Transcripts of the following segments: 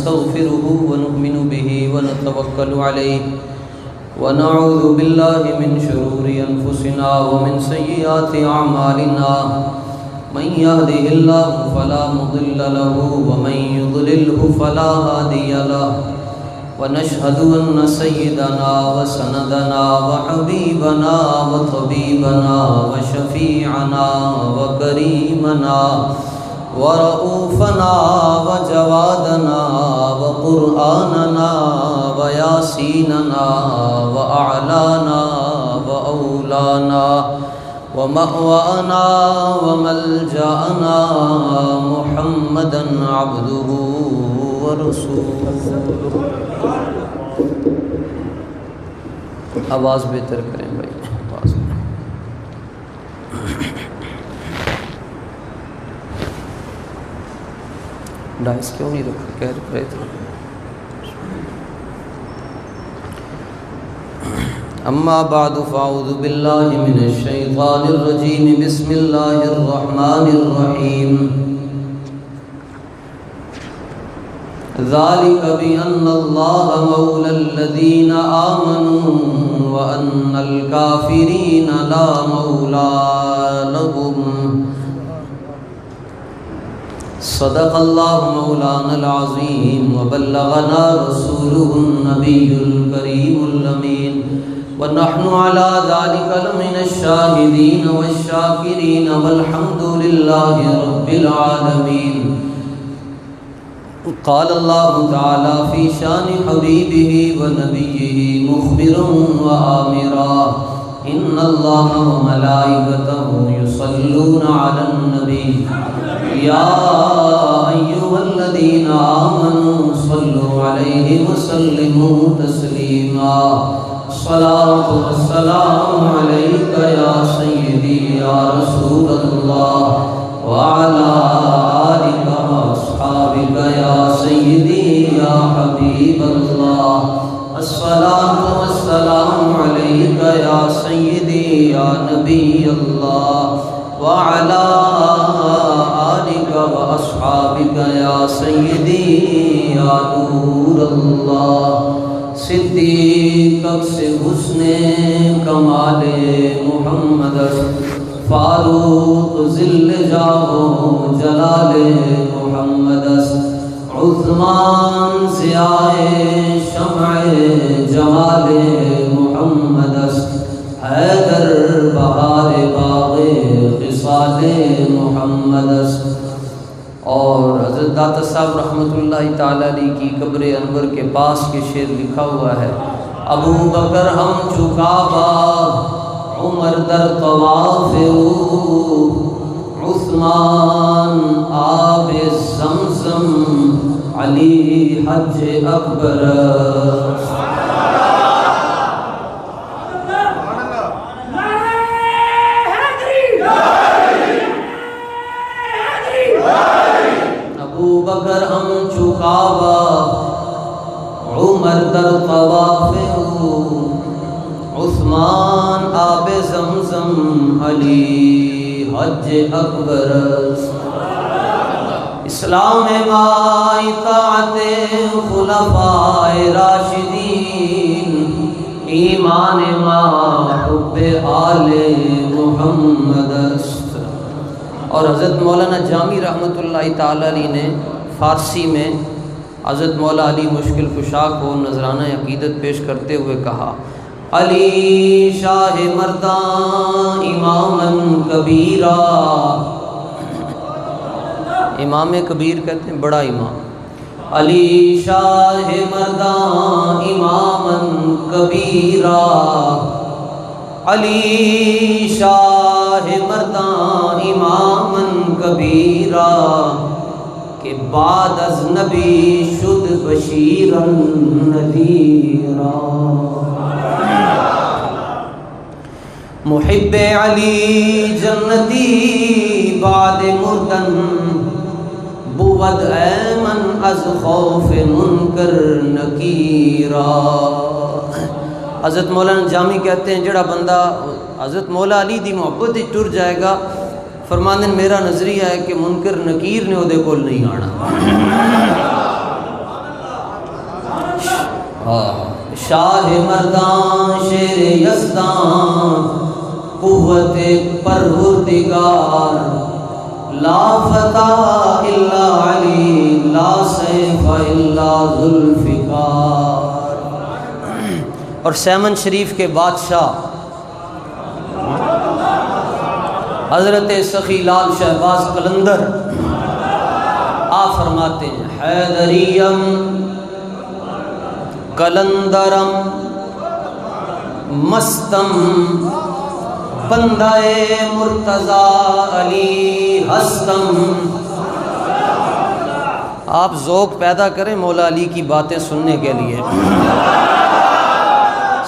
ونستغفره ونؤمن به ونتوكل عليه ونعوذ بالله من شرور أنفسنا ومن سيئات أعمالنا من يهده الله فلا مضل له ومن يضلله فلا هادي له ونشهد أن سيدنا وسندنا وحبيبنا وطبيبنا وشفيعنا وكريمنا ورؤوفنا وجوادنا وقرآننا وياسيننا وأعلانا وأولانا ومأوانا وملجأنا محمدا عبده ورسوله. آواز بہتر کریں بھائی. آواز ڈائس کیوں نہیں رکھا؟ کہہ رہے تھے. اما بعد فاعوذ باللہ من الشیطان الرجیم بسم اللہ الرحمن الرحیم. ذلك بأن الله مولى الذين آمنوا وأن الكافرين لا مولى لهم. صدق الله مولانا العظيم وبلغنا رسوله النبي الكريم الأمين ونحن على ذلك لمن الشاهدين والشاكرين والحمد لله رب العالمين. قال الله تعالى في شان حبيبه ونبيه مخبرا وآمرا إن الله وملائكته يصلون على النبي يا أيها الذين آمنوا صلوا عليه وسلموا تسليما. الصلاة والسلام عليك يا سيدي يا رسول الله وعلى آلك وأصحابك يا سيدي يا حبيب الله. الصلاة والسلام عليك يا سيدي يا نبي الله وعلى آلك وأصحابك يا سيدي يا نور الله. صدیق سے حسن کمال محمد فاروق ذل جاہ جلال محمد عثمان ضیاء شمع جمال محمد حیدر بہار باغ خصال محمد. اور حضرت داتا صاحب رحمۃ اللہ تعالیٰ علیہ کی قبر انور کے پاس کے شعر لکھا ہوا ہے. ابو بکر ہم چکابا عمر در طواف او عثمان آب زمزم علی حج اکبر. بکر ہم چکابا عمر در طواف عثمان آب زمزم علی حج اکبر. اسلام ما اطاعت خلفاء راشدین ایمان ما حب آل محمد. اور حضرت مولانا جامی رحمۃ اللہ تعالیٰ علیہ نے فارسی میں حضرت مولا علی مشکل کشا کو نذرانہ عقیدت پیش کرتے ہوئے کہا: علی شاہ مردان اماماً کبیرا. امام کبیر کہتے ہیں بڑا امام. علی شاہ مردان اماماً کبیرا. علی شاہ مردان اماماً کبیرا کہ بعد از نبی شد بشیراً نذیرا. محب علی جنتی بعد مردن بود ایمن از خوف منکر نکیرا. حضرت مولانا جامی کہتے ہیں جڑا بندہ حضرت مولا علی دی محبت ٹر جائے گا فرماندن میرا نظریہ ہے کہ منکر نکیر نے وہ دے کول نہیں آنا. شاہ مردان شیر یزدان قوت پروردگار لا فتح الا علی لا سیف الا ذوالفقار۔ اور سیمن شریف کے بادشاہ حضرت سخی لال شہباز قلندر آپ فرماتے ہیں حیدریم قلندرم مستم بندہ مرتضیٰ علی ہستم۔ آپ ذوق پیدا کریں مولا علی کی باتیں سننے کے لیے۔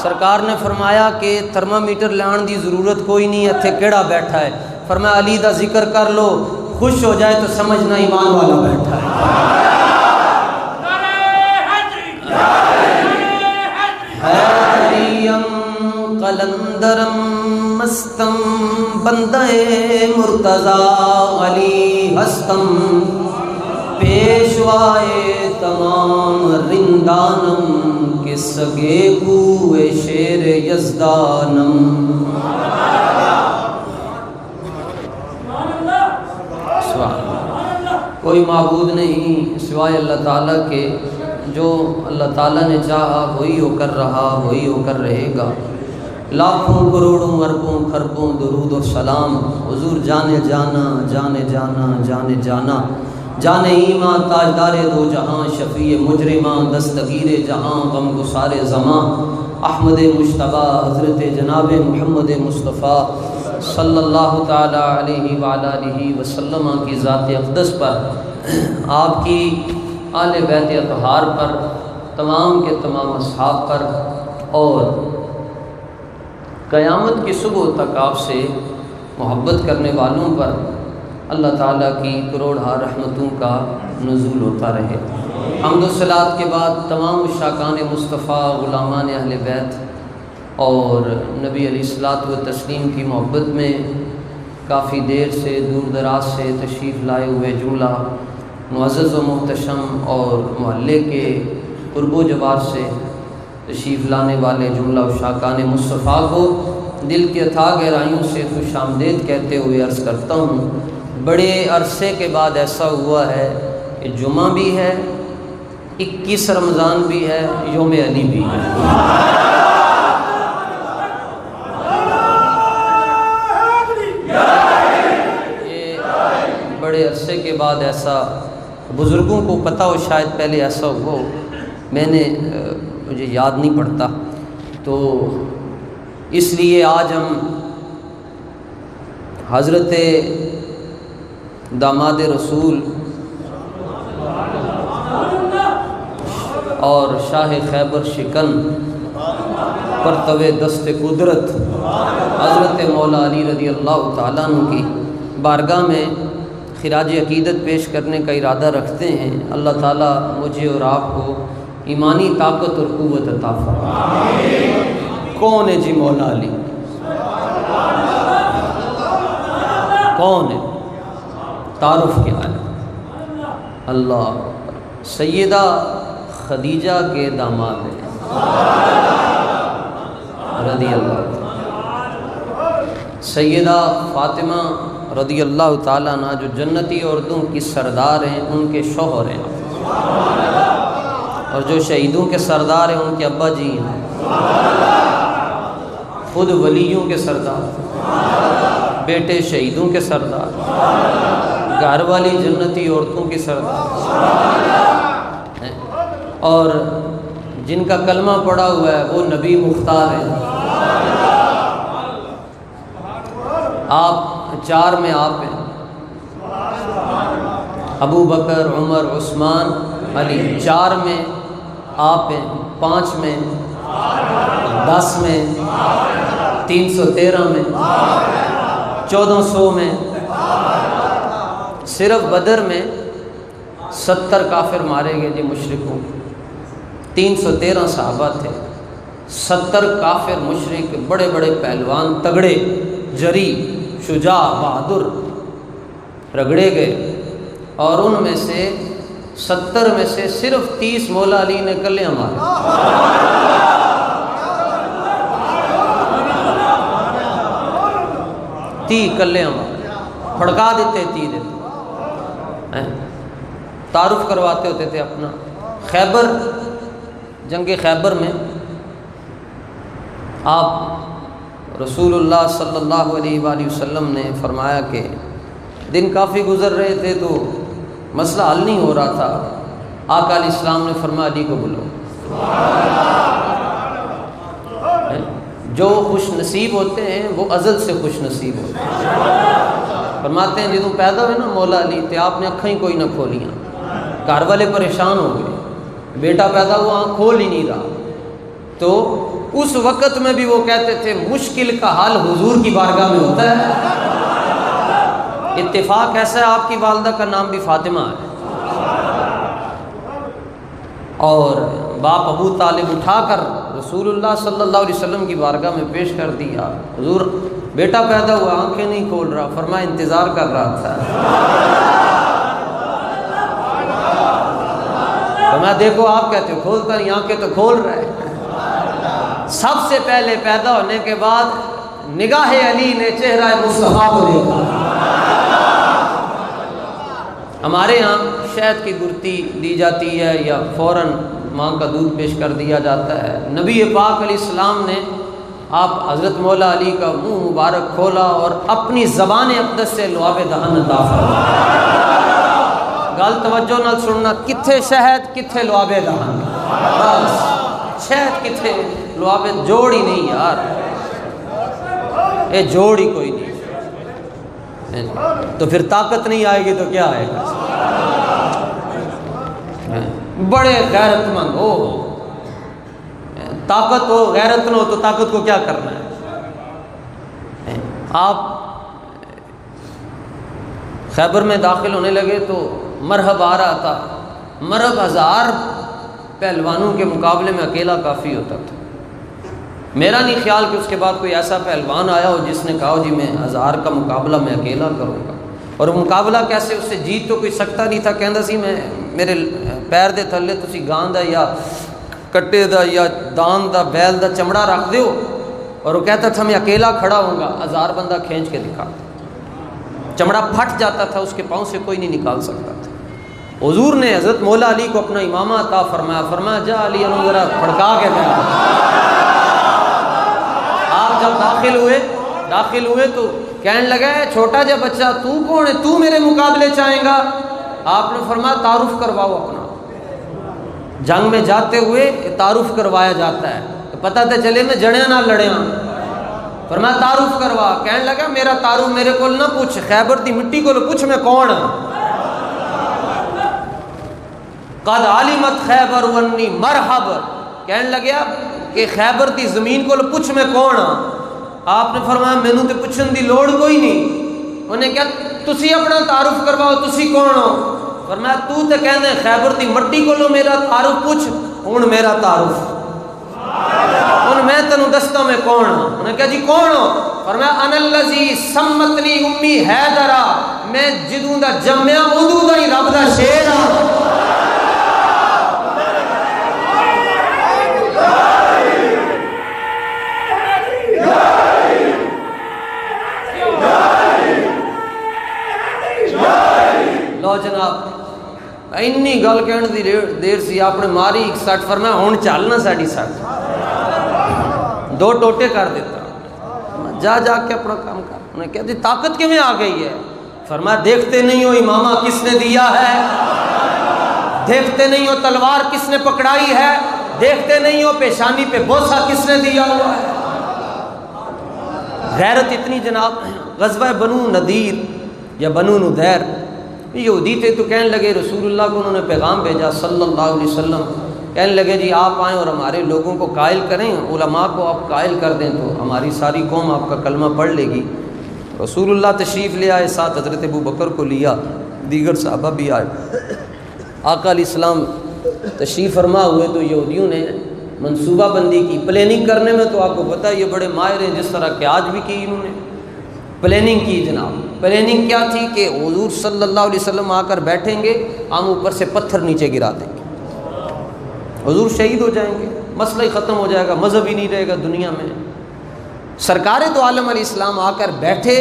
سرکار نے فرمایا کہ تھرمامیٹر لان دی ضرورت کوئی نہیں ہے، اتھے کیڑا بیٹھا ہے، فرمایا علی دا ذکر کر لو، خوش ہو جائے تو سمجھنا ایمان والا بیٹھا ہے۔ حیدریم قلندرم مستم بندہ مرتضیٰ علی ہستم پیشوائے تمام رندانم کے سگے کوئے شیر یزدانم۔ کوئی معبود نہیں سوائے اللہ تعالیٰ کے، جو اللہ تعالیٰ نے چاہا وہی ہو کر رہا، وہی ہو کر رہے گا۔ لاکھوں کروڑوں اربوں خربوں درود و سلام حضور جانے جانا جانے جانا جانے جانا جانے ایمان تاجدار دو جہاں شفیع مجرماں دستگیر جہاں غم گسار زماں احمد مجتبیٰ حضرت جناب محمد مصطفیٰ صلی اللہ تعالیٰ علیہ وعلیٰ آلہ وسلم کی ذات اقدس پر، آپ کی آل بیت اطہار پر، تمام کے تمام اصحاب پر، اور قیامت کی صبح تک آپ سے محبت کرنے والوں پر اللہ تعالیٰ کی کروڑہا رحمتوں کا نزول ہوتا رہے۔ حمد و صلات کے بعد تمام عشاقان مصطفیٰ، غلامان اہل بیت اور نبی علیہ الصلوۃ والتسلیم کی محبت میں کافی دیر سے دور دراز سے تشریف لائے ہوئے جملہ معزز و محتشم اور محلے کے قرب و جوار سے تشریف لانے والے جملہ عشاقان مصطفیٰ کو دل کی اتھاہ گہرائیوں سے خوش آمدید کہتے ہوئے عرض کرتا ہوں، بڑے عرصے کے بعد ایسا ہوا ہے کہ جمعہ بھی ہے، 21 رمضان بھی ہے، یوم علی بھی ہے۔ یہ بڑے عرصے کے بعد ایسا، بزرگوں کو پتہ ہو شاید پہلے ایسا ہوا ہو، مجھے یاد نہیں پڑتا، تو اس لیے آج ہم حضرت داماد رسول اور شاہ خیبر شکن پرتو دست قدرت حضرت مولا علی رضی اللہ تعالیٰ عنہ کی بارگاہ میں خراج عقیدت پیش کرنے کا ارادہ رکھتے ہیں۔ اللہ تعالیٰ مجھے اور آپ کو ایمانی طاقت اور قوت عطا فرمائے۔ کون ہے جی مولا علی؟ کون ہے؟ تعارف کیا ہے؟ اللہ سیدہ خدیجہ کے داماد ہیں رضی اللہ، سیدہ فاطمہ رضی اللہ تعالیٰ عنہ جو جنتی عورتوں کی سردار ہیں، ان کے شوہر ہیں، اور جو شہیدوں کے سردار ہیں ان کے ابا جی ہیں، خود ولیوں کے سردار، بیٹے شہیدوں کے سردار، گھر والی جنتی عورتوں کی سردار، اور جن کا کلمہ پڑا ہوا ہے وہ نبی مختار ہیں۔ آپ چار میں آپ ہیں، ابو بکر، عمر، عثمان، علی، چار میں آپ ہیں، 5 میں، 10 میں، 313 میں، 1400 میں، صرف بدر میں 70 کافر مارے گئے جی مشرکوں، 313 صحابہ تھے، 70 کافر مشرک بڑے بڑے پہلوان، تگڑے، جری، شجاع، بہادر رگڑے گئے، اور ان میں سے 70 میں سے صرف 30 مولا علی نے کلیاں ماری. 30 کلیاں ماری، پھڑکا دیتے 30 دیتے. تعارف کرواتے ہوتے تھے اپنا. خیبر، جنگ خیبر میں آپ رسول اللہ صلی اللہ علیہ وآلہ وسلم نے فرمایا کہ دن کافی گزر رہے تھے تو مسئلہ حل نہیں ہو رہا تھا. آقا علیہ السلام نے فرمایا علی کو بلو. جو خوش نصیب ہوتے ہیں وہ ازل سے خوش نصیب ہوتے ہیں. فرماتے ہیں جدوں پیدا ہوئے نا مولا علی تے آپ نے اکھیں ہی کوئی نہ کھولیاں. گھر والے پریشان ہو گئے، بیٹا پیدا ہوا آنکھ کھول ہی نہیں رہا. تو اس وقت میں بھی وہ کہتے تھے مشکل کا حل حضور کی بارگاہ میں ہوتا ہے. اتفاق ایسا ہے آپ کی والدہ کا نام بھی فاطمہ ہے، اور باپ ابو طالب اٹھا کر رسول اللہ صلی اللہ علیہ وسلم کی بارگاہ میں پیش کر دیا. حضور بیٹا پیدا ہوا آنکھیں نہیں کھول رہا. فرمایا انتظار کر رہا تھا. فرمایا دیکھو آپ کہتے ہو کھولتا نہیں، آنکھیں تو کھول رہا ہے. سب سے پہلے پیدا ہونے کے بعد نگاہ علی نے چہرہ مصطفیٰ کو دیکھا. ہمارے ہاں شہد کی گرتی دی جاتی ہے یا فوراً ماں کا دودھ پیش کر دیا جاتا ہے. نبی پاک علیہ السلام نے آپ حضرت مولا علی کا منہ مبارک کھولا اور اپنی زبان اقدس سے لعاب دہن عطا فرمایا. گل توجہ نال سننا، کتھے شہد کتھے لعاب دہن، بس شہد کتھے لعاب، جوڑ ہی نہیں یار، یہ جوڑ ہی کوئی نہیں. تو پھر طاقت نہیں آئے گی تو کیا آئے گا؟ بڑے غیرت مند ہو، طاقت ہو غیرت نہ ہو تو طاقت کو کیا کرنا ہے؟ آپ خیبر میں داخل ہونے لگے تو مرحب آ رہا تھا. مرحب 1000 پہلوانوں کے مقابلے میں اکیلا کافی ہوتا تھا. میرا نہیں خیال کہ اس کے بعد کوئی ایسا پہلوان آیا ہو جس نے کہا جی میں 1000 کا مقابلہ میں اکیلا کروں گا. اور مقابلہ کیسے، اس سے جیت تو کوئی سکتا نہیں تھا. کہندا سی میں میرے پیر دے تھلے تسی گاں دا یا کٹے دا یا دان دا بیل دا چمڑا رکھ دیو، اور وہ کہتا تھا میں اکیلا کھڑا ہوں گا. 1000 بندہ کھینچ کے دکھا، چمڑا پھٹ جاتا تھا، اس کے پاؤں سے کوئی نہیں نکال سکتا تھا. حضور نے حضرت مولا علی کو اپنا امامہ عطا فرمایا. فرمایا جا علی انہوں ذرا پھڑکا کے دے. آپ جب داخل ہوئے تو کہنے لگا ہے چھوٹا جا بچہ تو کون ہے، تو میرے مقابلے چاہیں گا؟ آپ نے فرمایا تعارف کرواؤ اپنا. جنگ میں جاتے ہوئے تعارف کروایا جاتا ہے تو پتہ تو چلے میں جڑیاں نہ لڑیاں. فرمایا تعارف کروا. کہنے لگا میرا تعارف میرے کو نہ پوچھ، خیبر دی مٹی کو پوچھ میں کون ہوں. قد علمت خیبر ونی مرحب. کہنے لگیا کہ خیبر دی زمین کو پوچھ میں کون ہوں. آپ نے فرمایا مینوں تے پوچھن دی لوڑ کوئی نہیں. انہیں کہا تسی اپنا تعارف کرواؤ، تسی کون ہو؟ فرمایا تو تے کہنے خیبر دی مٹی کو میرا تعارف پوچھ، ہن میرا تعارف ہن میں تینوں دستا میں کون ہوں. انہیں کہا جی کون ہو؟ فرمایا انا الذی سمتنی امی حیدرا، میں جدوں دا جمیا ادوں دا ہی رب دا شیر ہاں. لو جناب اینی گل کہنے دی دیر سی، آپ نے ماری ایک سٹ. فرمایا ہن چلنا ساڈی سٹ، 2 ٹوٹے کر دیتا. جا کے اپنا کام کر. انہیں کہا جی طاقت کیویں آ گئی ہے؟ فرمایا دیکھتے نہیں ہو امامہ کس نے دیا ہے، دیکھتے نہیں ہو تلوار کس نے پکڑائی ہے، دیکھتے نہیں ہو پیشانی پہ بوسہ کس نے دیا ہوا ہے. غیرت اتنی جناب. غزوہ بنو نذیر یا بنو نذیر، یہودی تھے تو کہنے لگے رسول اللہ کو انہوں نے پیغام بھیجا صلی اللہ علیہ وسلم. کہنے لگے جی آپ آئیں اور ہمارے لوگوں کو قائل کریں، علماء کو آپ قائل کر دیں تو ہماری ساری قوم آپ کا کلمہ پڑھ لے گی. رسول اللہ تشریف لے آئے، ساتھ حضرت ابو بکر کو لیا، دیگر صحابہ بھی آئے. آقا علیہ السلام تشریف فرما ہوئے تو یہودیوں نے منصوبہ بندی کی. پلاننگ کرنے میں تو آپ کو پتہ یہ بڑے ماہر ہیں، جس طرح کہ آج بھی کی انہوں نے. پلاننگ کی جناب. پلاننگ کیا تھی کہ حضور صلی اللہ علیہ وسلم آ کر بیٹھیں گے, ہم اوپر سے پتھر نیچے گرا دیں گے, حضور شہید ہو جائیں گے, مسئلہ ہی ختم ہو جائے گا, مذہب ہی نہیں رہے گا دنیا میں. سرکار دو عالم علیہ السلام آ کر بیٹھے,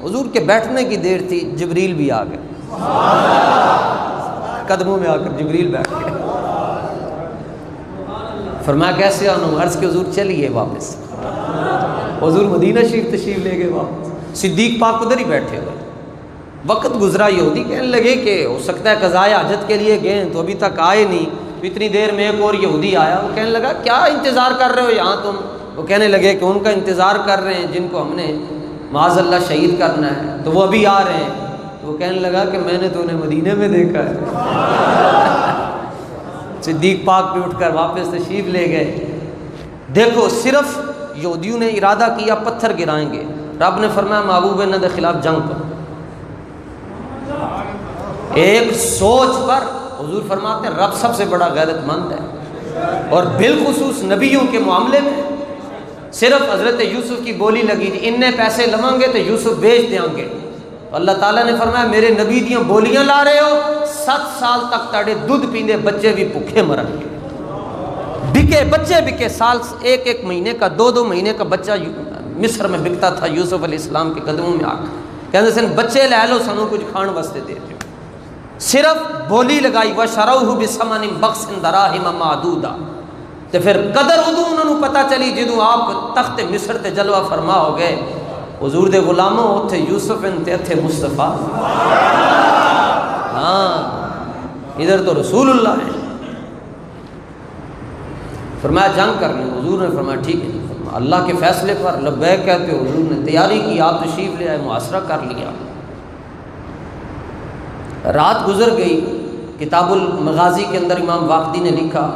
حضور کے بیٹھنے کی دیر تھی, جبریل بھی آ گئے, قدموں میں آ کر جبریل بیٹھ گئے. فرمایا کیسے آنا؟ عرض کے حضور چلیے واپس. حضور مدینہ شریف تشریف لے گئے واپس. صدیق پاک ادھر ہی بیٹھے ہوئے. وقت گزرا, یہودی کہنے لگے کہ ہو سکتا ہے قضائے حاجت کے لیے گئے تو ابھی تک آئے نہیں. اتنی دیر میں ایک اور یہودی آیا, وہ کہنے لگا کیا انتظار کر رہے ہو یہاں تم؟ وہ کہنے لگے کہ ان کا انتظار کر رہے ہیں جن کو ہم نے معاذ اللہ شہید کرنا ہے, تو وہ ابھی آ رہے ہیں. تو وہ کہنے لگا کہ میں نے تو انہیں مدینے میں دیکھا ہے. صدیق پاک بھی اٹھ کر واپس تشریف لے گئے. دیکھو صرف یہودیوں نے ارادہ کیا پتھر گرائیں گے, رب نے فرمایا محبوب اللہ کے خلاف جنگ کرو. ایک سوچ پر حضور فرماتے ہیں رب سب سے بڑا غیرت مند ہے, اور بالخصوص نبیوں کے معاملے میں. صرف حضرت یوسف کی بولی لگی تھی, ان نے پیسے لمیں گے تو یوسف بیچ دیں گے. تو اللہ تعالیٰ نے فرمایا میرے نبی دیاں بولیاں لا رہے ہو, 7 سال تک تاڑے دودھ پیندے بچے بھی بھوکے مرن گے. بکے بچے بکے, سال 1 مہینے کا 2 مہینے کا بچہ مصر میں بکتا تھا یوسف علیہ السلام کے قدموں میں آ کر. کہتے سن بچے لے لو, سانو کچھ کھان واسطے دے دو. صرف بولی لگائی وَشَرَوْهُ بِثَمَنٍ بَخْسٍ دَرَاهِمَ مَعْدُودَةٍ. تو پھر قدر ادو انہوں نے پتہ چلی جدوں آپ تخت مصر تے جلوہ فرما ہو گئے. حضور دے غلاموں اتھے یوسف تے اتھے مصطفیٰ, ہاں ادھر تو رسول اللہ ہے. فرمایا جنگ کرنے, حضور نے فرمایا ٹھیک ہے. فرمایا اللہ کے فیصلے پر لبیک کہتے ہو. حضور نے تیاری کی, آپ تشریف لے آئے, محاصرہ کر لیا. رات گزر گئی. کتاب المغازی کے اندر امام واقدی نے لکھا,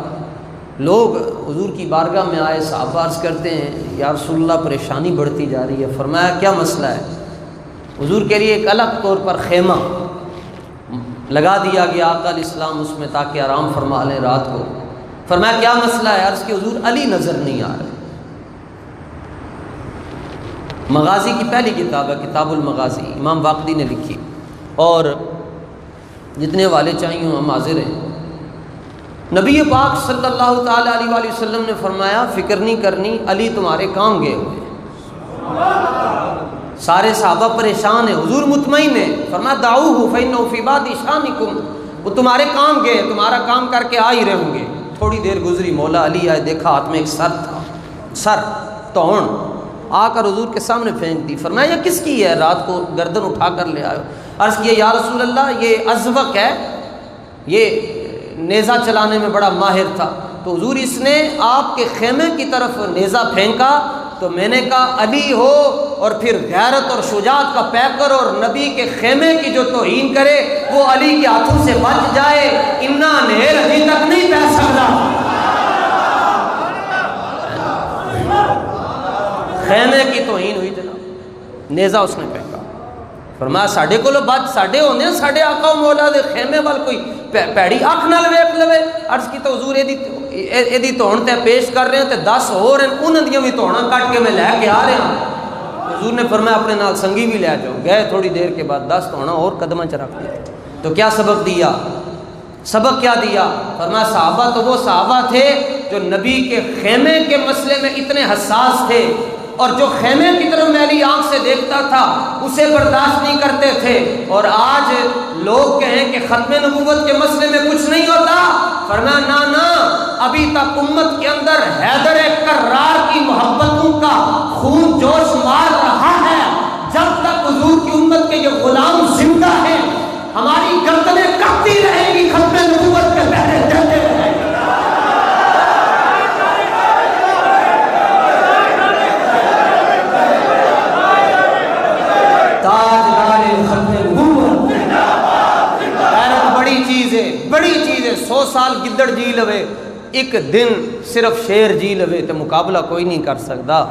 لوگ حضور کی بارگاہ میں آئے, صحابہ عرض کرتے ہیں یا رسول اللہ پریشانی بڑھتی جا رہی ہے. فرمایا کیا مسئلہ ہے؟ حضور کے لیے ایک الگ طور پر خیمہ لگا دیا گیا آقا علیہ السلام اس میں تاکہ آرام فرما لیں رات کو. فرمایا کیا مسئلہ ہے؟ عرض کہ حضور علی نظر نہیں آ رہے. مغازی کی پہلی کتاب ہے کتاب المغازی, امام واقدی نے لکھی, اور جتنے والے چاہیے ہم حاضر ہیں. نبی پاک صلی اللہ تعالیٰ علیہ وآلہ وسلم نے فرمایا فکر نہیں کرنی, علی تمہارے کام گئے ہوئے. سارے صحابہ پریشان ہیں, حضور مطمئن ہیں. فرمایا دعوہ فإنہ فی بعض شانکم, وہ تمہارے کام گئے, تمہارا کام کر کے آ ہی رہیں گے. تھوڑی دیر گزری, مولا علی آئے, دیکھا ہاتھ میں ایک سر تھا, سر توڑ, آ کر حضور کے سامنے پھینک دی. فرمایا یہ کس کی ہے؟ رات کو گردن اٹھا کر لے آئے. عرض کیا یا رسول اللہ یہ ازوق ہے, یہ نیزہ چلانے میں بڑا ماہر تھا. تو حضور اس نے آپ کے خیمے کی طرف نیزہ پھینکا تو میں نے کہا علی ہو اور پھر غیرت اور شجاعت کا پیکر اور نبی کے خیمے کی جو توہین کرے وہ علی کے ہاتھوں سے بچ جائے. انا نہر ابھی تک نہیں پہ سکتا. خیمے کی توہین ہوئی جناب, نیزہ اس نے پھینکا. فرمایا ساڈے کولو بات ساڈے ہوندے, ساڈے آقا و مولا دے خیمے وال کوئی پیڑی اکھ نال ویکھ لوے. عرض کی تو حضور ایدی توڑ تے پیش کر رہے ہیں تے 10 اور ہیں, انہاں دیاں وی توڑاں کٹ کے میں لے کے آ رہا ہوں. حضور نے فرمایا اپنے نال سنگی بھی لے جاؤ. گئے, تھوڑی دیر کے بعد 10 توڑاں اور قدماں چ رکھ دی. تو کیا سبق دیا؟ سبق کیا دیا؟ فرمایا صحابہ تو وہ صحابہ تھے جو نبی کے خیمے کے مسئلے میں اتنے حساس تھے, اور جو خیمے کی طرف میلی آنکھ سے دیکھتا تھا اسے برداشت نہیں کرتے تھے. اور آج لوگ کہیں کہ ختم نبوت کے مسئلے میں کچھ نہیں ہوتا. فرمایا نا, ابھی تک امت کے اندر حیدر کرار کی محبتوں کا خون جوش مار رہا ہے. جب تک حضور کی امت کے یہ غلام زندہ ہیں ہماری گردنیں کٹتی رہیں گی, ختم نبوت کے پہرے دیتے رہیں گے. بڑی چیز ہے. 100 سال گدڑ جی لوے, ایک دن صرف شیر جی لوے تو مقابلہ کوئی نہیں کر سکتا.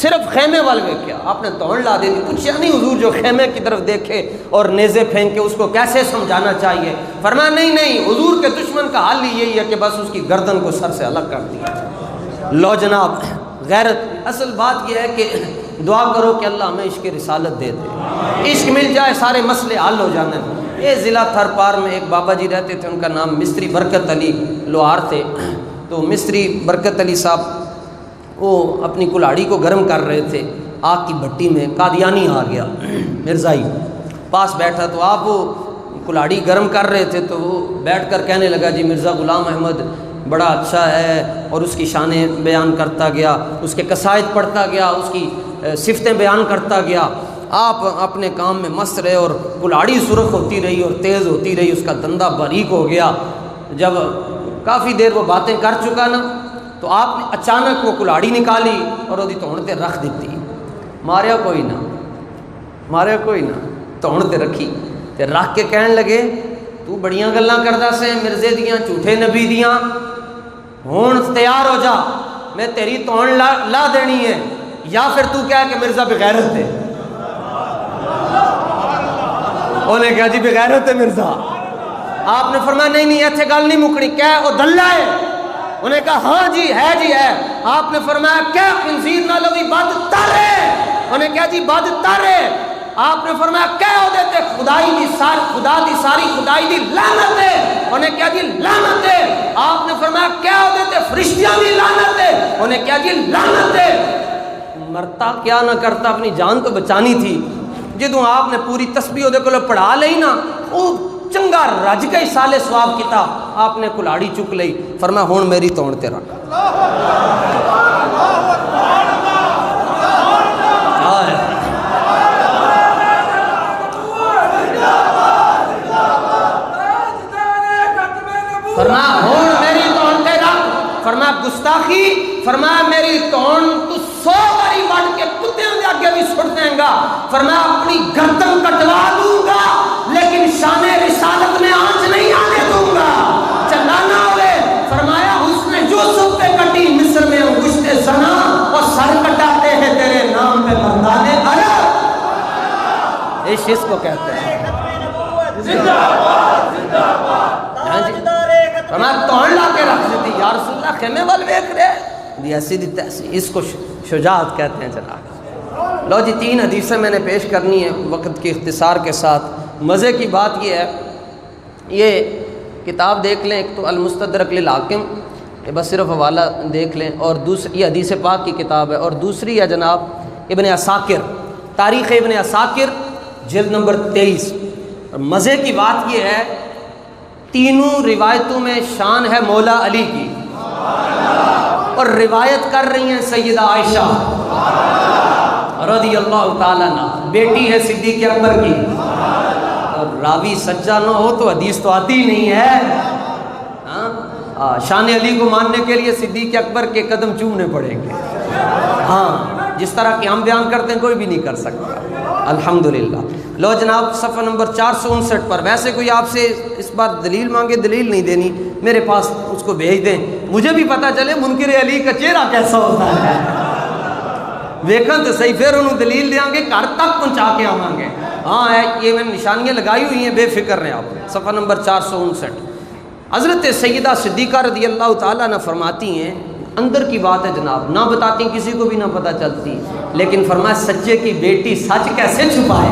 صرف خیمے والے کیا آپ نے توڑ لا دی تھی. پوچھا نہیں حضور جو خیمے کی طرف دیکھے اور نیزے پھینکے اس کو کیسے سمجھانا چاہیے؟ فرمایا نہیں, حضور کے دشمن کا حل ہی یہی ہے کہ بس اس کی گردن کو سر سے الگ کر دیا. لو جناب, غیرت. اصل بات یہ ہے کہ دعا کرو کہ اللہ ہمیں عشق رسالت دے دے، عشق مل جائے سارے مسئلے حل ہو جانے۔ یہ ضلع تھر پار میں ایک بابا جی رہتے تھے، ان کا نام مستری برکت علی لوہار تھے۔ تو مستری برکت علی صاحب وہ اپنی کلاڑی کو گرم کر رہے تھے، آگ کی بھٹی میں قادیانی آ گیا مرزائی پاس بیٹھا، تو آپ وہ کلاڑی گرم کر رہے تھے تو وہ بیٹھ کر کہنے لگا جی مرزا غلام احمد بڑا اچھا ہے، اور اس کی شانیں بیان کرتا گیا، اس کے قصائد پڑھتا گیا، اس کی صفتیں بیان کرتا گیا۔ آپ اپنے کام میں مست رہے اور کلاڑی سرخ ہوتی رہی اور تیز ہوتی رہی، اس کا دندہ باریک ہو گیا۔ جب کافی دیر وہ باتیں کر چکا نا تو آپ نے اچانک وہ کلاڑی نکالی اور وہ توڑ تے رکھ دیتی، ماریا کوئی نہ توڑ تے رکھی تے رکھ کے کہن لگے تو بڑیاں گلاں کردا سے مرزے دیاں جھوٹے نبی دیاں، ہون تیار ہو جا، میں تیری توڑ لا دینی ہے، یا پھر تو کہہ کہ مرزا بغیرت ہے۔ انہیں کہا جی بغیرت ہے مرزا۔ آپ نے فرمایا نہیں ایتھے گل نہیں مکنی، کیا وہ دلہ ہے؟ انہیں کہا ہاں جی ہے۔ آپ نے فرمایا کیا خنزیر نہ لوی بد تر ہے؟ انہیں کہا جی بد تر ہے۔ آپ نے فرمایا کیا ہو دیتے خدا دی ساری خدائی دی لعنت ہے؟ انہیں کہا جی لعنت ہے۔ آپ نے فرمایا کیا ہو دیتے فرشتیاں دی لعنت ہے؟ انہیں کہا جی لعنت ہے۔ مرتا کیا نہ کرتا، اپنی جان تو بچانی تھی۔ جدوں آپ نے پوری تسبیح دے کو پڑھا لئی نا، وہ چنگا رج کے سالے ثواب کیتا، آپ نے کلاڑی چک لئی، فرمایا ہون میری توڑ تے رکھ۔ فرمایا ہون میری توڑ تے رکھ، فرمایا گستاخی، فرمایا میری توڑ تو 100 باری وڈ کے کتےوں دے آگے بھی سٹ دیں گا، فرمایا اپنی گردن کٹوا دوں گا لیکن شان رسالت میں آنچ نہیں آنے دوں گا، چلانا ہوئے۔ فرمایا حسن یوسف پہ کٹی مصر میں انگشت زنا، اور سر کٹاتے ہیں تیرے نام پہ مردان عرب۔ اس کو کہتے ہیں فرمایا توڑ لا کے رکھ دیتی، یا رسول اللہ خیمے وال ویکھ رہے دی ایسی دی تیسی، اس کو شجاعت کہتے ہیں جناب۔ لو جی 3 حدیثیں میں نے پیش کرنی ہے وقت کی اختصار کے ساتھ۔ مزے کی بات یہ ہے، یہ کتاب دیکھ لیں، ایک تو المستدرک للحاکم، یہ بس صرف حوالہ دیکھ لیں، اور دوسری یہ حدیث پاک کی کتاب ہے، اور دوسری ہے جناب ابن عساکر، تاریخ ابن عساکر جلد نمبر 23۔ اور مزے کی بات یہ ہے، تینوں روایتوں میں شان ہے مولا علی کی، اور روایت کر رہی ہیں سیدہ عائشہ رضی اللہ تعالیٰ عنہ، بیٹی ہے صدیق اکبر کی، اور راوی سچا نہ ہو تو حدیث تو آتی نہیں ہے۔ شان علی کو ماننے کے لیے صدیق اکبر کے قدم چومنے پڑیں گے، ہاں جس طرح کہ ہم بیان کرتے ہیں کوئی بھی نہیں کر سکتا، الحمدللہ۔ لو جناب صفحہ نمبر 459 پر، ویسے کوئی آپ سے اس بار دلیل مانگے، دلیل نہیں دینی، میرے پاس اس کو بھیج دیں، مجھے بھی پتہ چلے منکر علی کا چہرہ کیسا ہوتا ہے، ویکھن تو صحیح، پھر انہوں دلیل دیاں گے گھر تک پہنچا کے آواں گے۔ ہاں یہ میں نشانیاں لگائی ہوئی ہیں، بے فکر رہیں آپ۔ صفحہ نمبر 459، حضرت سیدہ صدیقہ رضی اللہ تعالیٰ عنہ فرماتی ہیں، اندر کی بات ہے جناب، نہ بتاتی کسی کو بھی نہ پتہ چلتی، لیکن فرمایا سچے کی بیٹی سچ کیسے چھپائے،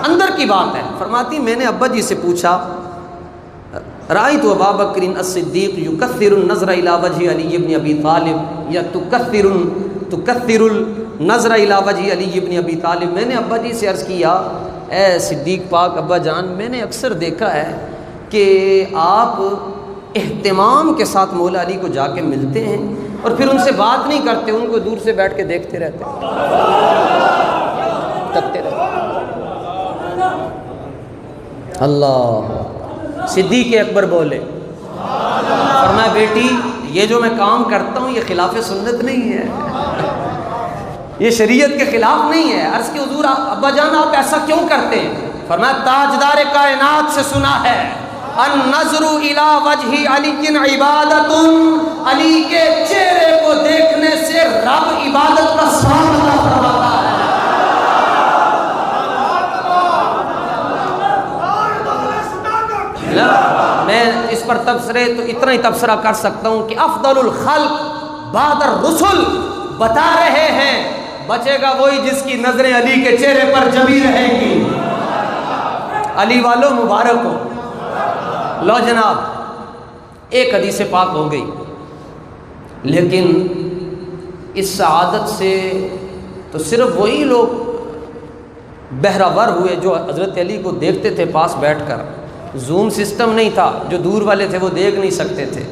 اندر کی بات ہے۔ فرماتی میں نے ابا جی سے پوچھا، رأیت ابا بکر الصدیق یکثر النظر الی وجہ علی بن ابی طالب یا تکثر النظر الی وجہ علی بن ابی طالب، میں نے ابا جی سے عرض کیا اے صدیق پاک ابا جان، میں نے اکثر دیکھا ہے کہ آپ اہتمام کے ساتھ مولا علی کو جا کے ملتے ہیں اور پھر ان سے بات نہیں کرتے، ان کو دور سے بیٹھ کے دیکھتے رہتے، تکتے رہتے۔ اللہ، صدیق اکبر بولے، فرمایا بیٹی یہ جو میں کام کرتا ہوں یہ خلاف سنت نہیں ہے، یہ شریعت کے خلاف نہیں ہے۔ عرض کہ حضور ابا جان آپ ایسا کیوں کرتے ہیں؟ فرمایا تاجدار کائنات سے سنا ہے، النظر الی وجہ علی عبادت، علی کے چہرے کو دیکھنے سے رب عبادت کا ثواب عطا فرماتا ہے۔ میں اس پر تبصرے تو اتنا ہی تبصرہ کر سکتا ہوں کہ افضل الخلق بعد الرسل بتا رہے ہیں بچے گا وہی جس کی نظریں علی کے چہرے پر جمی رہیں گی۔ علی والوں مبارک ہو۔ لو جناب ایک حدیث پاک ہو گئی، لیکن اس سعادت سے تو صرف وہی لوگ بہرہ ور ہوئے جو حضرت علی کو دیکھتے تھے پاس بیٹھ کر۔ زوم سسٹم نہیں تھا، جو دور والے تھے وہ دیکھ نہیں سکتے تھے،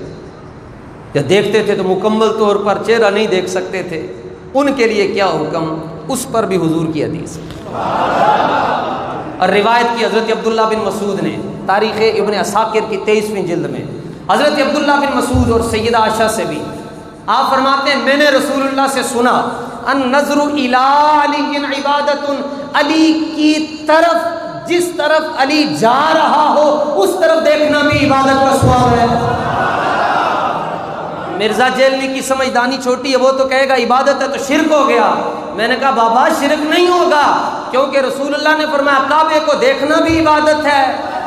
یا دیکھتے تھے تو مکمل طور پر چہرہ نہیں دیکھ سکتے تھے۔ ان کے لیے کیا حکم، اس پر بھی حضور کی حدیث ہے۔ اور روایت کی حضرت عبداللہ بن مسعود نے تاریخ ابن عساکر کی 23ویں جلد میں، حضرت عبداللہ بن مسعود اور سیدہ عائشہ سے بھی آپ فرماتے ہیں میں نے رسول اللہ سے سنا النظر الی علی عبادت، علی کی طرف جس طرف علی جا رہا ہو اس طرف دیکھنا بھی عبادت کا ثواب ہے۔ مرزا جیلنی کی سمجھدانی چھوٹی ہے، وہ تو کہے گا عبادت ہے تو شرک ہو گیا۔ میں نے کہا بابا شرک نہیں ہوگا، کیونکہ رسول اللہ نے فرمایا کعبے کو دیکھنا بھی عبادت ہے۔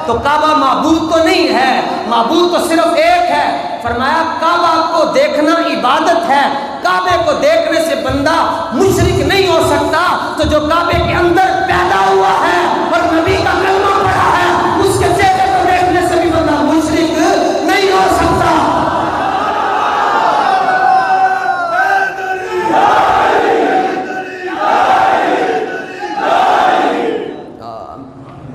تو کعبہ معبود تو نہیں ہے، معبود تو صرف ایک ہے۔ فرمایا کعبہ کو دیکھنا عبادت ہے، کعبے کو دیکھنے سے بندہ مشرک نہیں ہو سکتا۔ تو جو کعبے کے اندر پیدا ہوا ہے اور نبی کا کلمہ پڑھا ہے، اس کے چہرے کو دیکھنے سے بھی بندہ مشرک نہیں ہو سکتا۔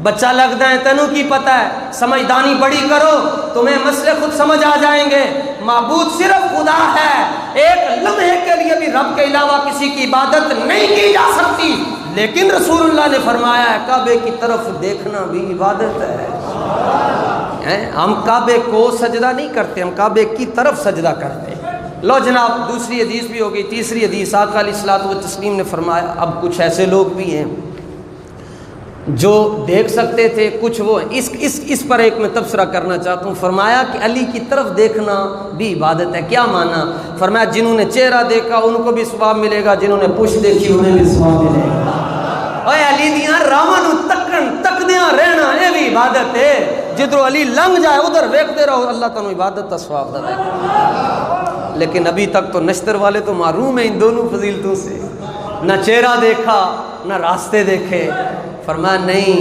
بچہ لگتا ہے تینوں کی پتہ ہے، سمجھدانی بڑی کرو تمہیں مسئلے خود سمجھ آ جائیں گے۔ معبود صرف خدا ہے، ایک لمحے کے لیے بھی رب کے علاوہ کسی کی عبادت نہیں کی جا سکتی، لیکن رسول اللہ نے فرمایا ہے کعبے کی طرف دیکھنا بھی عبادت ہے۔ ہم کعبے کو سجدہ نہیں کرتے، ہم کعبے کی طرف سجدہ کرتے ہیں۔ لو جناب دوسری حدیث بھی ہو گئی، تیسری حدیث آقا علیہ الصلوۃ والتسلیم نے فرمایا اب کچھ ایسے لوگ بھی ہیں جو دیکھ سکتے تھے، کچھ وہ اس پر ایک میں تبصرہ کرنا چاہتا ہوں۔ فرمایا کہ علی کی طرف دیکھنا بھی عبادت ہے۔ کیا مانا؟ فرمایا جنہوں نے چہرہ دیکھا ان کو بھی ثواب ملے گا، جنہوں نے پشت دیکھی انہیں بھی ثواب ملے گا۔ اوے علی دیاں راواں نوں تکدیاں رہنا یہ بھی عبادت ہے۔ جدھر علی لنگ جائے ادھر ویکھتے رہو، اللہ تعالیٰ عبادت کا ثواب دے گا۔ لیکن ابھی تک تو نشتر والے تو محروم ہیں ان دونوں فضیلتوں سے، نہ چہرہ دیکھا نہ راستے دیکھے۔ فرمایا نہیں،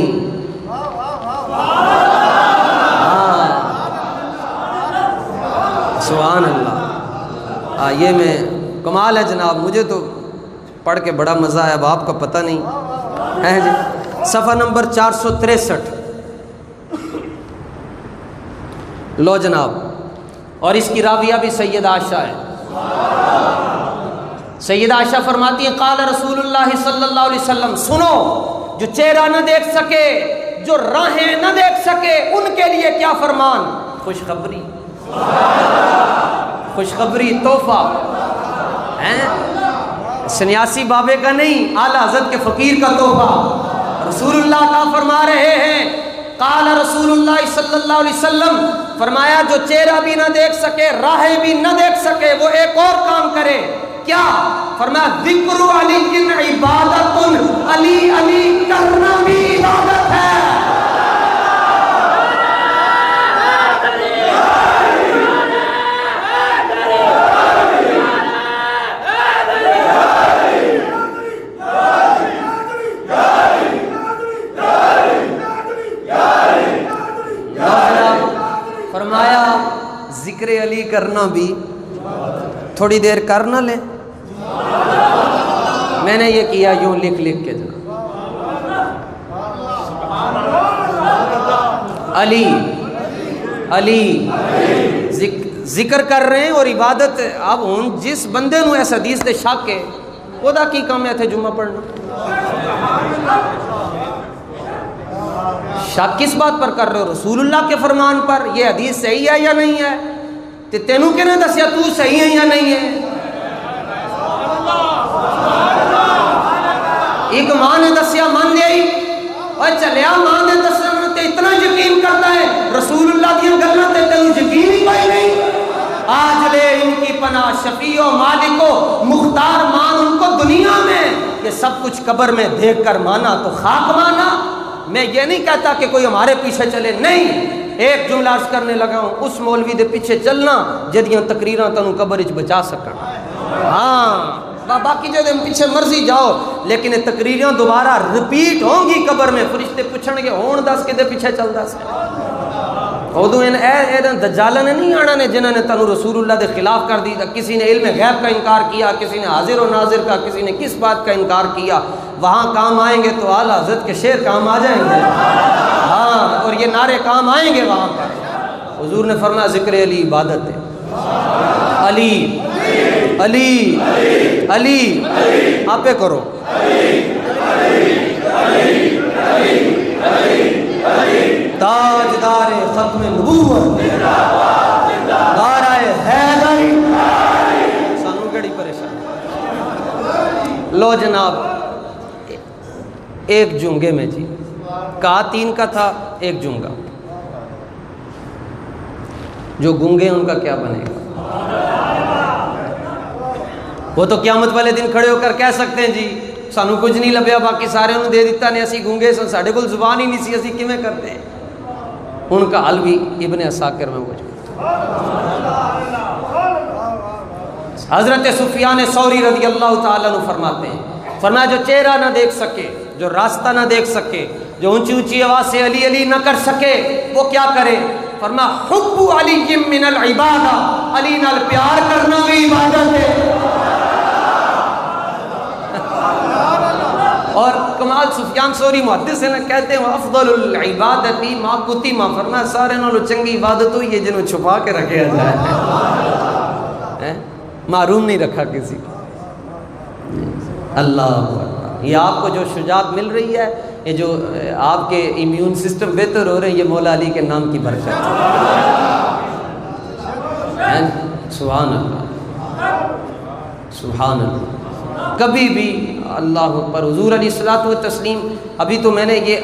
سبحان اللہ، یہ میں کمال ہے جناب، مجھے تو پڑھ کے بڑا مزہ آیا، اب آپ کا پتہ نہیں ہے جی۔ صفحہ نمبر 463 لو جناب، اور اس کی راویہ بھی سیدہ عائشہ ہے۔ سیدہ عائشہ فرماتی ہیں قال رسول اللہ صلی اللہ علیہ وسلم، سنو جو چہرہ نہ دیکھ سکے، جو راہیں نہ دیکھ سکے، ان کے لیے کیا فرمان؟ خوشخبری، خوشخبری، تحفہ سنیاسی بابے کا نہیں، اعلیٰ حضرت کے فقیر کا تحفہ۔ رسول اللہ کا فرما رہے ہیں قال رسول اللہ صلی اللہ علیہ وسلم، فرمایا جو چہرہ بھی نہ دیکھ سکے، راہیں بھی نہ دیکھ سکے، وہ ایک اور کام کرے۔ کیا؟ فرمایا ذکر علی عبادت، علی علی کرنا بھی عبادت ہے۔ فرمایا ذکر علی کرنا بھی، تھوڑی دیر کر نہ لیں۔ میں نے یہ کیا یوں لکھ کے جناب، علی علی ذکر کر رہے ہیں اور عبادت۔ اب ہوں جس بندے نو اس حدیث دے شک ہے وہ دا کی کام ہے تھے جمعہ پڑھنا؟ شک کس بات پر کر رہے ہو؟ رسول اللہ کے فرمان پر۔ یہ حدیث صحیح ہے یا نہیں ہے؟ تے تینوں کہنے دسیا تو صحیح ہے یا نہیں ہے؟ ایک ماں نے دسیا مان لیا ہی، اور چلیا ماں نے دسیا تے اتنا یقین کرتا ہے، رسول اللہ کی گلاں تے تینوں یقین ہی کوئی نہیں۔ آج لے ان کی پناہ شفیع و مالک و مختار مان ان کو دنیا میں، یہ سب کچھ قبر میں دیکھ کر مانا تو خاک مانا۔ میں یہ نہیں کہتا کہ کوئی ہمارے پیچھے چلے، نہیں، ایک جملہ عرض کرنے لگا ہوں، اس مولوی دے پیچھے چلنا جدیاں تقریراں تنوں قبر وچ بچا سکن۔ ہاں باقی جو پیچھے مرضی جاؤ، لیکن یہ تقریریاں دوبارہ رپیٹ ہوں گی قبر میں، فرشتے پوچھن گے ہون دس کے پیچھے چلدا سی۔ ادو دجالاں نے نہیں آنا نے جنہوں نے تنو رسول اللہ کے خلاف کر دی، کسی نے علم غیب کا انکار کیا، کسی نے حاضر و ناظر کا، کسی نے کس بات کا انکار کیا۔ وہاں کام آئیں گے تو اعلیٰ حضرت کے شعر کام آ جائیں گے، ہاں، اور یہ نعرے کام آئیں گے وہاں پر۔ حضور نے فرمایا ذکر علی عبادت ہے، علی علی علی آپ پہ کرو، تاجدار ختم نبوت دارائے حیدر، سانو کیڑی پریشان۔ لو جناب، ایک جنگے میں جی کہا 3 کا تھا، ایک جنگا، جو گنگے ان کا کیا بنے گا؟ وہ تو قیامت والے دن کھڑے ہو کر کہہ سکتے ہیں جی سانو کچھ نہیں لبیا، باقی سارے انہوں دے دیتا نے، اسی گنگے سن، ساڑھے کل زبان ہی نہیں سی، اسی کیویں کرتے ہیں۔ ان کا حل بھی ابن عساکر میں موجود۔ حضرت سفیان ثوری رضی اللہ تعالیٰ عنہ فرماتے ہیں، فرمایا جو چہرہ نہ دیکھ سکے، جو راستہ نہ دیکھ سکے، جو اونچی اونچی آواز سے علی علی نہ کر سکے، وہ کیا کرے؟ فرمایا حب علی من العبادہ، علی نال پیار کرنا بھی عبادت ہے۔ اور کمال سفیان ثوری محدث ہیں، کہتے ہیں افضل العبادت ما کتم، فرمایا سارے نالوں چنگی عبادت ہوئی ہے جنہوں چھپا کے رکھا جائے، معروم نہیں رکھا کسی کو۔ اللہ اکبر۔ یہ آپ کو جو شجاعت مل رہی ہے، یہ جو آپ کے امیون سسٹم بہتر ہو رہے ہیں، یہ مولا علی کے نام کی برکت ہے۔ سبحان اللہ سبحان اللہ۔ کبھی بھی اللہ پر حضور علیہ الصلوۃ والتسلیم، ابھی تو میں نے یہ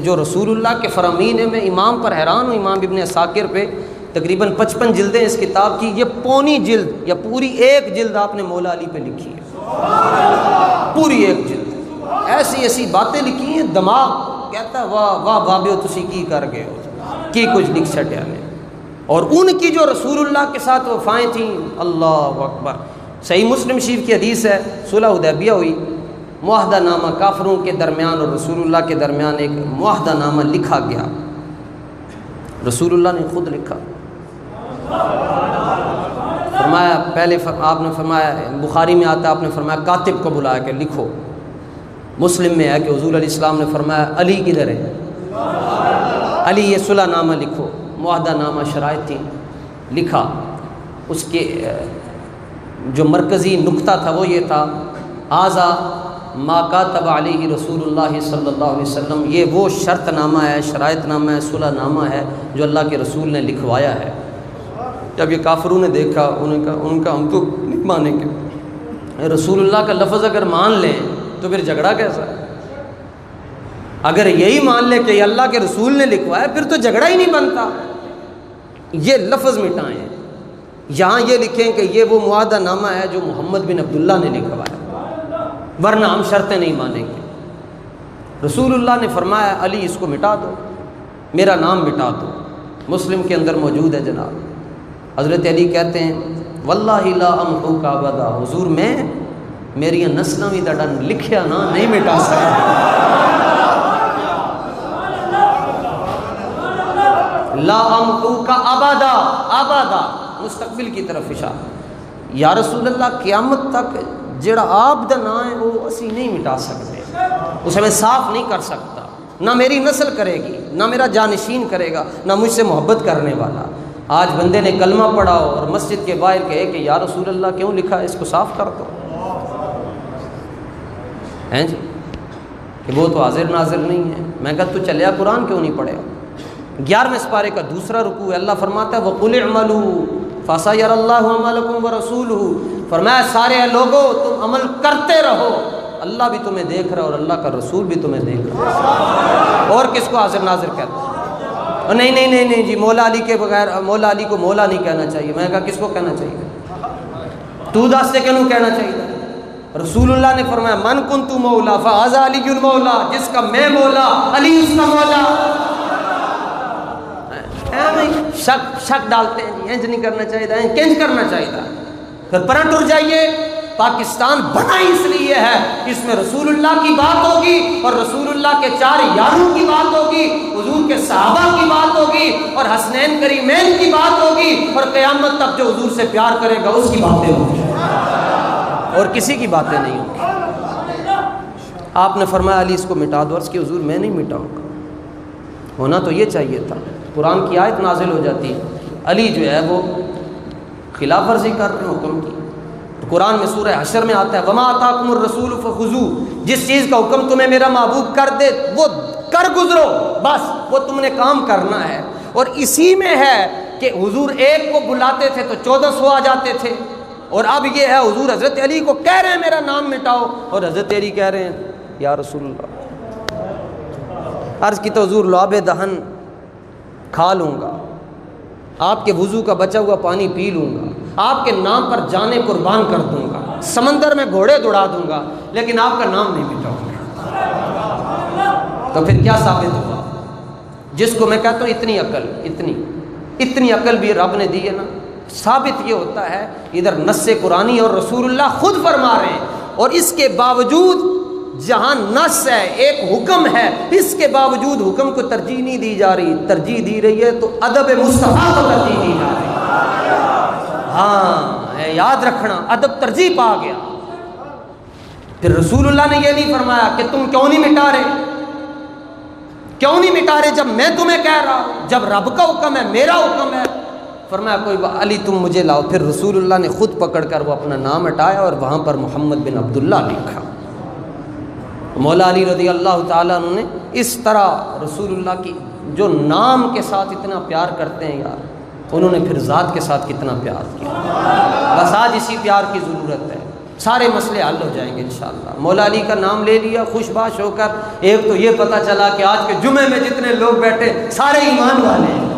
جو رسول اللہ کے فرامین ہے، میں امام پر حیران ہوں، امام ابن عساکر پہ تقریباً 55 جلدیں اس کتاب کی، یہ پونی جلد یا پوری 1 جلد آپ نے مولا علی پہ لکھی ہے، پوری 1 جلد، ایسی ایسی باتیں لکھی ہیں، دماغ کہتا ہے واہ واہ بابیو تسی کی کر گئے ہو، کی کچھ لکھ چھٹیا نے۔ اور ان کی جو رسول اللہ کے ساتھ وفائیں تھیں، اللہ اکبر۔ صحیح مسلم شریف کی حدیث ہے، صلح حدیبیہ ہوئی، معاہدہ نامہ کافروں کے درمیان اور رسول اللہ کے درمیان ایک معاہدہ نامہ لکھا گیا، رسول اللہ نے خود لکھا۔ فرمایا پہلے آپ نے فرمایا، بخاری میں آتا ہے، آپ نے فرمایا کاتب کو بلایا کہ لکھو۔ مسلم میں ہے کہ حضور علیہ السلام نے فرمایا علی کدھر ہے؟ علی یہ صلح نامہ لکھو، معاہدہ نامہ شرائط تھی، لکھا۔ اس کے جو مرکزی نقطہ تھا وہ یہ تھا، آزا ما کاتب علیہ رسول اللہ صلی اللہ علیہ وسلم، یہ وہ شرط نامہ ہے، شرائط نامہ ہے، صلح نامہ ہے جو اللہ کے رسول نے لکھوایا ہے۔ جب یہ کافروں نے دیکھا، ان کا ہم تو نہیں مانیں گے، رسول اللہ کا لفظ اگر مان لیں تو پھر جھگڑا کیسا؟ اگر یہی مان لے کہ یہ اللہ کے رسول نے لکھوایا پھر تو جھگڑا ہی نہیں بنتا۔ یہ لفظ مٹائیں، یہاں یہ لکھیں کہ یہ وہ معاہدہ نامہ ہے جو محمد بن عبداللہ نے لکھوایا، ورنہ ہم شرطیں نہیں مانیں گے۔ رسول اللہ نے فرمایا علی اس کو مٹا دو، میرا نام مٹا دو۔ مسلم کے اندر موجود ہے جناب، حضرت علی کہتے ہیں واللہ لا امحوک ابدا، حضور میں میری نسلیں بھی تڑا لکھیا نا نہیں مٹا سکتا۔ لا امحوک ابدا، ابدا مستقبل کی طرف اشارہ۔ یا رسول اللہ قیامت تک جڑا آپ دا نام ہے وہ اسی نہیں مٹا سکتے، اسے میں صاف نہیں کر سکتا، نہ میری نسل کرے گی، نہ میرا جانشین کرے گا، نہ مجھ سے محبت کرنے والا۔ آج بندے نے کلمہ پڑھا اور مسجد کے باہر کہے کہ یا رسول اللہ کیوں لکھا ہے، اس کو صاف کر دو، ہیں جی کہ وہ تو حاضر ناظر نہیں ہے۔ میں کہا تو چلیا قرآن کیوں نہیں پڑھے؟ 11ویں سپارے کا دوسرا رکوع ہے، اللہ فرماتا ہے وَقُلِ اعْمَلُوا فَسَيَرَى اللَّهُ عَمَلَكُمْ وَرَسُولُهُ، فرمایا سارے لوگوں تم عمل کرتے رہو، اللہ بھی تمہیں دیکھ رہا ہے اور اللہ کا رسول بھی تمہیں دیکھ رہا ہے۔ اور کس کو حاضر ناظر کہتا ہے؟ نہیں نہیں نہیں نہیں جی، مولا علی کے بغیر مولا علی کو مولا نہیں کہنا چاہیے۔ میں کہا کس کو کہنا چاہیے؟ تو داستے کیوں کہنا چاہیے؟ رسول اللہ نے فرمایا من کنت مولا فہذا علی المولا، جس کا میں مولا علی اس کا مولا۔ شک ڈالتے ہیں جی، انج نہیں کرنا چاہیے، کنج کرنا چاہیے، پھر پرا ٹر جائیے پاکستان بنا اس لیے ہے کہ اس میں رسول اللہ کی بات ہوگی اور رسول اللہ کے 4 یاروں کی بات ہوگی، حضور کے صحابہ کی بات ہوگی اور حسنین کریمین کی بات ہوگی، اور قیامت تک جو حضور سے پیار کرے گا اس کی باتیں ہوں گی اور کسی کی باتیں نہیں ہوں گی۔ آپ نے فرمایا علی اس کو مٹا دو، عرض کی حضور میں نہیں مٹاؤں گا، ہونا تو یہ چاہیے تھا۔ قرآن کی آیت نازل ہو جاتی، علی جو ہے وہ خلاف ورزی کر رہے ہیں حکم کی۔ قرآن میں سورہ حشر میں آتا ہے وما آتاکم الرسول فخذوہ، جس چیز کا حکم تمہیں میرا محبوب کر دے وہ کر گزرو، بس وہ تم نے کام کرنا ہے۔ اور اسی میں ہے کہ حضور ایک کو بلاتے تھے تو 1400 آ جاتے تھے، اور اب یہ ہے حضور حضرت علی کو کہہ رہے ہیں میرا نام مٹاؤ، اور حضرت علی کہہ رہے ہیں یا رسول اللہ۔ عرض کی تو حضور لعاب دہن کھا لوں گا، آپ کے وضو کا بچا ہوا پانی پی لوں گا، آپ کے نام پر جانیں قربان کر دوں گا، سمندر میں گھوڑے دوڑا دوں گا، لیکن آپ کا نام نہیں مٹاؤں گا۔ تو پھر کیا ثابت ہوا؟ جس کو میں کہتا ہوں اتنی عقل، اتنی عقل بھی رب نے دی ہے نا، ثابت یہ ہوتا ہے ادھر نص قرآنی اور رسول اللہ خود فرما رہے ہیں، اور اس کے باوجود جہاں نص ہے ایک حکم ہے، اس کے باوجود حکم کو ترجیح نہیں دی جا رہی، ترجیح دی رہی ہے تو ادب مصطفیٰ کو ترجیح دی جا رہی ہے۔ ہاں یاد رکھنا، ادب ترجیح پا گیا۔ پھر رسول اللہ نے یہ نہیں فرمایا کہ تم کیوں نہیں مٹا رہے، کیوں نہیں مٹا رہے جب میں تمہیں کہہ رہا ہوں، جب رب کا حکم ہے، میرا حکم ہے۔ فرمایا کوئی علی تم مجھے لاؤ۔ پھر رسول اللہ نے خود پکڑ کر وہ اپنا نام ہٹایا اور وہاں پر محمد بن عبداللہ لکھا۔ مولا علی رضی اللہ تعالیٰ عنہ نے اس طرح رسول اللہ کی جو نام کے ساتھ اتنا پیار کرتے ہیں یار، انہوں نے پھر ذات کے ساتھ کتنا پیار کیا۔ بس آج اسی پیار کی ضرورت ہے، سارے مسئلے حل ہو جائیں گے انشاءاللہ۔ مولا علی کا نام لے لیا خوش باش ہو کر، ایک تو یہ پتہ چلا کہ آج کے جمعے میں جتنے لوگ بیٹھے سارے ایمان والے ہیں۔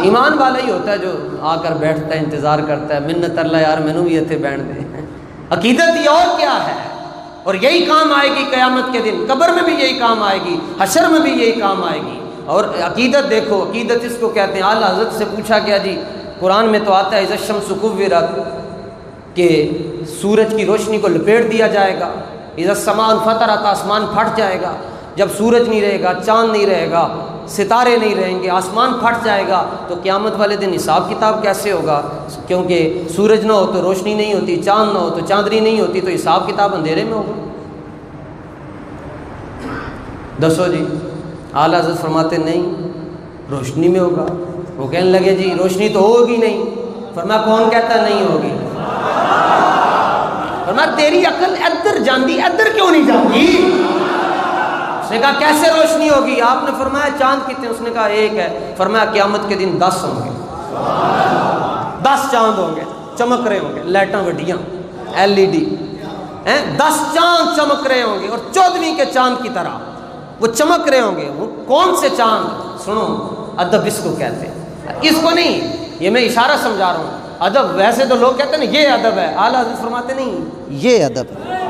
ایمان والا ہی ہوتا ہے جو آ کر بیٹھتا ہے، انتظار کرتا ہے، منت اللہ یار مینوں بھی اتنے بیٹھ دے۔ عقیدت یہ اور کیا ہے، اور یہی کام آئے گی قیامت کے دن، قبر میں بھی یہی کام آئے گی، حشر میں بھی یہی کام آئے گی۔ اور عقیدت دیکھو، عقیدت اس کو کہتے ہیں۔ اعلیٰ حضرت سے پوچھا گیا جی قرآن میں تو آتا ہے اذا الشمس کورت کہ سورج کی روشنی کو لپیٹ دیا جائے گا، اذا السماء انفطرت آسمان پھٹ جائے گا، جب سورج نہیں رہے گا، چاند نہیں رہے گا، ستارے نہیں رہیں گے، آسمان پھٹ جائے گا، تو قیامت والے دن حساب کتاب کیسے ہوگا؟ کیونکہ سورج نہ ہو تو روشنی نہیں ہوتی، چاند نہ ہو تو چاندنی نہیں ہوتی، تو حساب کتاب اندھیرے میں ہوگا۔ دسو جی، اعلیٰ حضرت فرماتے نہیں روشنی میں ہوگا۔ وہ کہنے لگے جی روشنی تو ہوگی نہیں۔ فرمایا کون کہتا نہیں ہوگی؟ فرمایا تیری عقل ادھر جاندی، ادھر کیوں نہیں جاندی؟ اس نے کہا کیسے روشنی ہوگی؟ آپ نے فرمایا چاند کتنے؟ اس نے کہا ایک ہے۔ فرمایا قیامت کے دن 10 ہوں گے، 10 چاند ہوں گے، چمک رہے ہوں گے، لائٹاں وڈیاں LED 10 چاند چمک رہے ہوں گے، اور 14ویں کے چاند کی طرح وہ چمک رہے ہوں گے۔ وہ کون سے چاند؟ سنو، ادب اس کو کہتے ہیں، اس کو نہیں، یہ میں اشارہ سمجھا رہا ہوں۔ ادب ویسے تو لوگ کہتے ہیں نا یہ ادب ہے، اعلیٰ حضرت فرماتے نہیں یہ ادب ہے،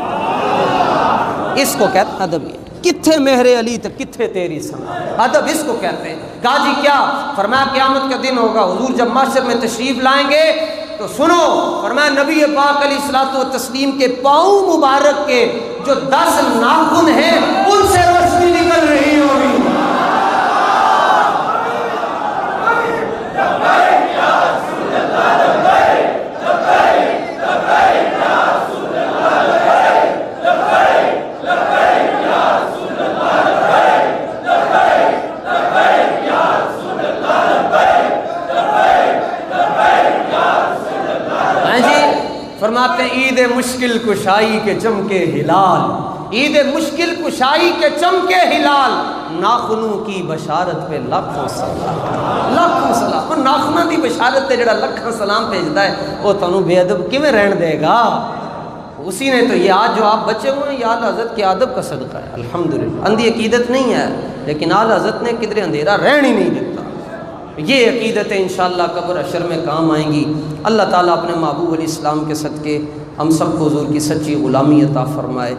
اس کو کہتے ہیں ادب۔ یہ کتھے مہر علی تک کتھے تیری سما، ادب اس کو کہتے ہیں۔ کہا جی کیا؟ فرمایا قیامت کا دن ہوگا، حضور جب محشر میں تشریف لائیں گے تو سنو، فرمایا نبی پاک علیہ الصلوۃ والتسلیم کے پاؤں مبارک کے جو 10 ناخن ہیں ان سے روشنی نکل رہی ہوگی۔ فرماتے ہیں عید مشکل کشائی کے چمکے ہلال، عید مشکل کشائی کے چمکے ہلال، ناخنوں کی بشارت پہ لاکھوں سلام، لاکھوں سلام۔ وہ ناخنوں کی بشارت پہ جڑا لاکھوں سلام بھیجتا ہے وہ تانوں بے ادب کیویں رہن دے گا؟ اسی نے تو یہ آج جو آپ بچے ہوئے ہیں یہ اعلیٰ حضرت کے ادب کا صدقہ ہے الحمدللہ۔ اندھی عقیدت نہیں ہے لیکن اعلیٰ حضرت نے کدھر اندھیرا رہن ہی نہیں دیتا۔ یہ عقیدتیں انشاءاللہ قبر حشر میں کام آئیں گی۔ اللہ تعالیٰ اپنے محبوب علیہ السلام کے صدقے ہم سب کو حضور کی سچی غلامی عطا فرمائے۔